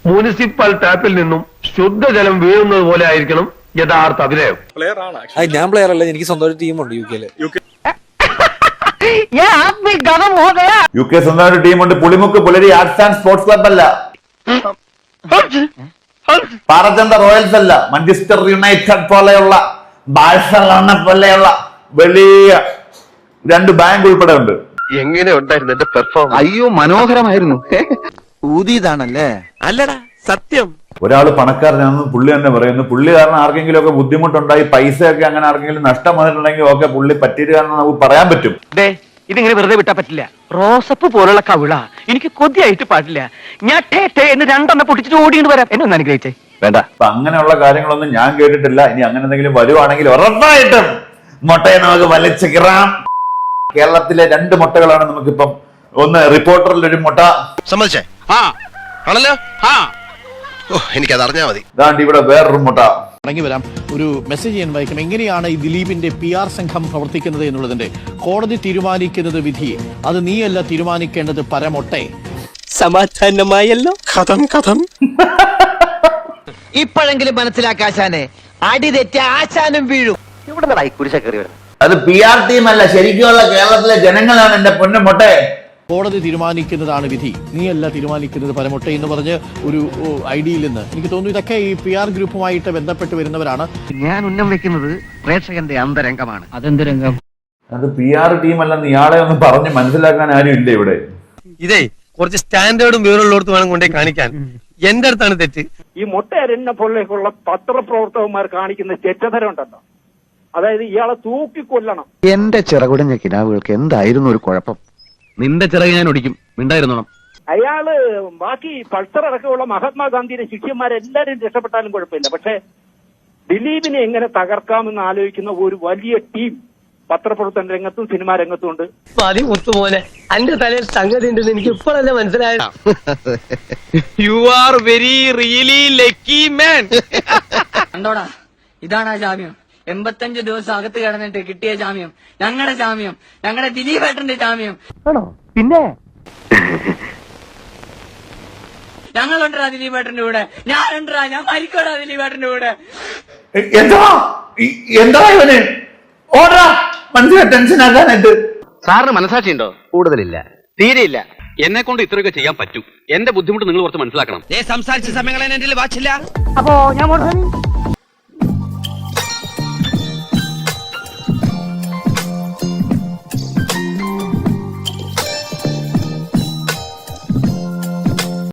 Municipal ടാപ്പിൽ നിന്നും ശുദ്ധജലം വീഴുന്നത് പോലെ ആയിരിക്കണം യഥാർത്ഥ അഭിനയം. ഞാൻ പ്ലെയർ അല്ല, എനിക്ക് സ്വന്തമായിട്ട് ടീമുണ്ട് UK സ്വന്തമായിട്ട് ടീമുണ്ട്. പുളിമുക്ക് പുലരി ആർട്സ് ആൻഡ് സ്പോർട്സ് ക്ലബ് അല്ല, പാറച്ചന്ത റോയൽസ് അല്ല, മാഞ്ചസ്റ്റർ യുണൈറ്റഡ് പോലെയുള്ള, ബാഴ്സലോണ പോലെയുള്ള വലിയ 2 ബാങ്ക് ഉൾപ്പെടെ ഉണ്ട്. എങ്ങനെ ഉണ്ടായിരുന്നു എന്റെ പെർഫോമൻസ്? അയ്യോ മനോഹരമായിരുന്നു. ഊതിയതാണല്ലേ? അല്ലടാ സത്യം. ഒരാള് പണക്കാരനാണെന്ന് പുള്ളി തന്നെ പറയുന്നു. പുള്ളി കാരണം ആർക്കെങ്കിലും ഒക്കെ ബുദ്ധിമുട്ടുണ്ടായി, പൈസയൊക്കെ അങ്ങനെ ആർക്കെങ്കിലും നഷ്ടം വന്നിട്ടുണ്ടെങ്കിൽ ഒക്കെ പുള്ളി പറ്റിയിരുന്ന് നമുക്ക് പറയാൻ പറ്റും. ഇതിങ്ങനെ വെറുതെ വിട്ടാ പറ്റില്ല. റോസപ്പ് പോലുള്ള കവിള എനിക്ക് കൊതിയായിട്ട് പാടില്ല. ഞാൻ എന്ന് 2 പൊട്ടിച്ചിട്ട് ഓടിയിട്ട് വരാം. എന്നെ ഒന്ന് അനുഗ്രഹിച്ചേ. വേണ്ട, അപ്പൊ അങ്ങനെയുള്ള കാര്യങ്ങളൊന്നും ഞാൻ കേട്ടിട്ടില്ല. ഇനി അങ്ങനെ എന്തെങ്കിലും വരുവാണെങ്കിൽ ഉറപ്പായിട്ടും മുട്ടയെ നമുക്ക് വലിച്ചു കിറാം. കേരളത്തിലെ 2 മുട്ടകളാണ് നമുക്കിപ്പം. ഒന്ന് റിപ്പോർട്ടറിൽ ഒരു മുട്ട, സമ്മതിച്ചേ? ആണല്ലോ. എനിക്കത് അറിഞ്ഞാ മതി. ഇതാണ്ട് ഇവിടെ വേറൊരു മുട്ട. മടങ്ങി വരാം. ഒരു മെസ്സേജ് ഞാൻ വായിക്കാം. എങ്ങനെയാണ് ഈ ദിലീപിന്റെ PR സംഘം പ്രവർത്തിക്കുന്നത് എന്നുള്ളതിന്റെ കോടതി തീരുമാനിക്കുന്നത് വിധി, അത് നീയല്ല തീരുമാനിക്കേണ്ടത് പരമൊട്ടെ. സമാധാനമായല്ലോ. കഥം ഇപ്പോഴെങ്കിലും മനസ്സിലാക്കാശാനെ, അടി തെറ്റ ആശാനും വീഴും. ഇവിടെ കുരിശ കയറി വരുന്നത്. അത് PR ടീം അല്ല, ശരിക്കുള്ള കേരളത്തിലെ ജനങ്ങളാണ് എന്റെ പൊന്നു മുട്ടെ. കോടതി തീരുമാനിക്കുന്നതാണ് വിധി, നീയല്ല തീരുമാനിക്കുന്നത് പരമൊട്ടെ എന്ന് പറഞ്ഞ് ഒരു ഐഡിയിൽ നിന്ന് എനിക്ക് തോന്നുന്നു ഇതൊക്കെ ഈ PR ഗ്രൂപ്പുമായിട്ട് ബന്ധപ്പെട്ട് വരുന്നവരാണ്. ഞാൻ ഉന്നം വെക്കുന്നത് പ്രേക്ഷകന്റെ അന്തരംഗമാണ്. അതെന്ത് രംഗം? അത് PR ടീം അല്ലെന്ന് ഇയാളെ ഒന്ന് പറഞ്ഞ് മനസ്സിലാക്കാൻ ആരും ഇല്ല ഇവിടെ. ഇതേ കുറച്ച് സ്റ്റാൻഡേർഡും വിവരമുള്ളടത്ത് വേണം കൊണ്ടേ കാണിക്കാൻ. എന്റെ അടുത്താണ് തെറ്റ്. ഈ മുട്ടയരന്നെ പോലെയൊക്കെയുള്ള പത്രപ്രവർത്തകന്മാർ കാണിക്കുന്ന ചെറ്റതരം ഉണ്ടല്ലോ, അതായത് ഇയാളെ തൂക്കിക്കൊല്ലണം. എന്റെ ചിറകുടഞ്ഞ കിനാവുകൾക്ക് എന്തായിരുന്നു ഒരു കുഴപ്പം? നിന്റെ ചിറക് ഞാൻ ഒടിക്കും, മിണ്ടായിരുന്നോണം. അയാള് ബാക്കി പൾസർ അടക്കമുള്ള മഹാത്മാഗാന്ധിയുടെ ശിഷ്യന്മാരെല്ലാരും രക്ഷപ്പെട്ടാലും കുഴപ്പമില്ല. പക്ഷെ ദിലീപിനെ എങ്ങനെ തകർക്കാമെന്ന് ആലോചിക്കുന്ന ഒരു വലിയ ടീം പത്രപ്രവർത്തന രംഗത്തും സിനിമാ രംഗത്തും ഉണ്ട്. മതി മുത്തുമോനെ, എന്റെ തലയിൽ സംഗതി ഉണ്ടെന്ന് എനിക്ക് ഇപ്പോഴല്ലേ മനസ്സിലായത്. You are very really lucky man. കണ്ടോടാ, ഇതാണ് ആ ജാമ്യം. 85 ദിവസം അകത്ത് കിടന്നിട്ട് കിട്ടിയ ജാമ്യം. ഞങ്ങളുടെ ജാമ്യം, ഞങ്ങളുടെ ദിലീപേട്ടന്റെ ജാമ്യം. ആണോ? പിന്നെ ഞങ്ങളുണ്ടാ ദിലീപേട്ടന്റെ കൂടെ, ഞാനുണ്ടാ, ഞാൻ മരിക്കോടാ ദിലീപേട്ടന്റെ കൂടെ. എന്താ ഇവന് ഓടാ മനസ്സിലെ ടെൻഷൻ ആക്കാനായിട്ട്. സാറിന് മനസാക്ഷിയുണ്ടോ? കൂടുതലില്ല, തീരെയില്ല. എന്നെ കൊണ്ട് ഇത്രയൊക്കെ ചെയ്യാൻ പറ്റും. എന്റെ ബുദ്ധിമുട്ട് നിങ്ങൾ കുറച്ച് മനസ്സിലാക്കണം. സംസാരിച്ച സമയങ്ങളെ എന്റെ വാച്ചില്ല. അപ്പോ ഞാൻ